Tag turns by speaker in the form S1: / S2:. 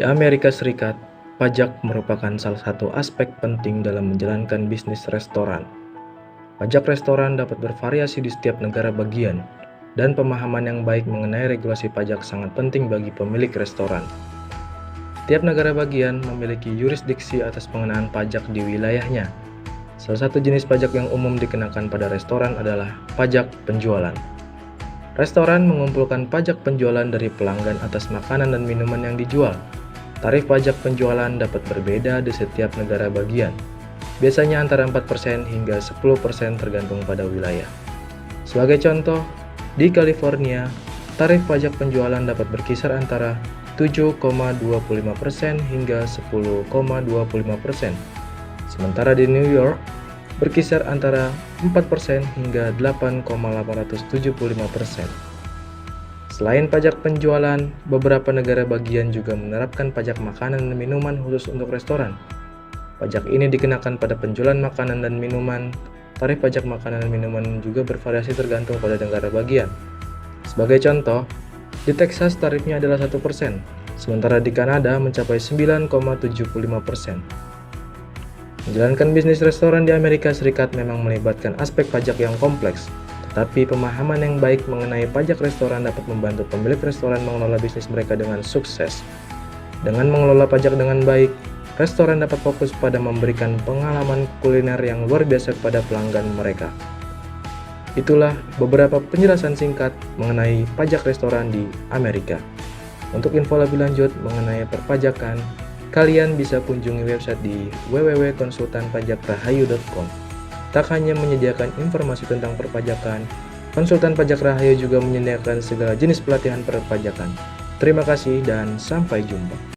S1: Di Amerika Serikat, pajak merupakan salah satu aspek penting dalam menjalankan bisnis restoran. Pajak restoran dapat bervariasi di setiap negara bagian, dan pemahaman yang baik mengenai regulasi pajak sangat penting bagi pemilik restoran. Tiap negara bagian memiliki yurisdiksi atas pengenaan pajak di wilayahnya. Salah satu jenis pajak yang umum dikenakan pada restoran adalah pajak penjualan. Restoran mengumpulkan pajak penjualan dari pelanggan atas makanan dan minuman yang dijual. Tarif pajak penjualan dapat berbeda di setiap negara bagian, biasanya antara 4% hingga 10% tergantung pada wilayah. Sebagai contoh, di California, tarif pajak penjualan dapat berkisar antara 7,25% hingga 10,25%. Sementara di New York, berkisar antara 4% hingga 8,875%. Selain pajak penjualan, beberapa negara bagian juga menerapkan pajak makanan dan minuman khusus untuk restoran. Pajak ini dikenakan pada penjualan makanan dan minuman. Tarif pajak makanan dan minuman juga bervariasi tergantung pada negara bagian. Sebagai contoh, di Texas tarifnya adalah 1%, sementara di Kanada mencapai 9,75%. Menjalankan bisnis restoran di Amerika Serikat memang melibatkan aspek pajak yang kompleks. Tapi pemahaman yang baik mengenai pajak restoran dapat membantu pemilik restoran mengelola bisnis mereka dengan sukses. Dengan mengelola pajak dengan baik, restoran dapat fokus pada memberikan pengalaman kuliner yang luar biasa kepada pelanggan mereka. Itulah beberapa penjelasan singkat mengenai pajak restoran di Amerika. Untuk info lebih lanjut mengenai perpajakan, kalian bisa kunjungi website di www.konsultanpajakrahayu.com. Tak hanya menyediakan informasi tentang perpajakan, konsultan pajak Rahayu juga menyediakan segala jenis pelatihan perpajakan. Terima kasih dan sampai jumpa.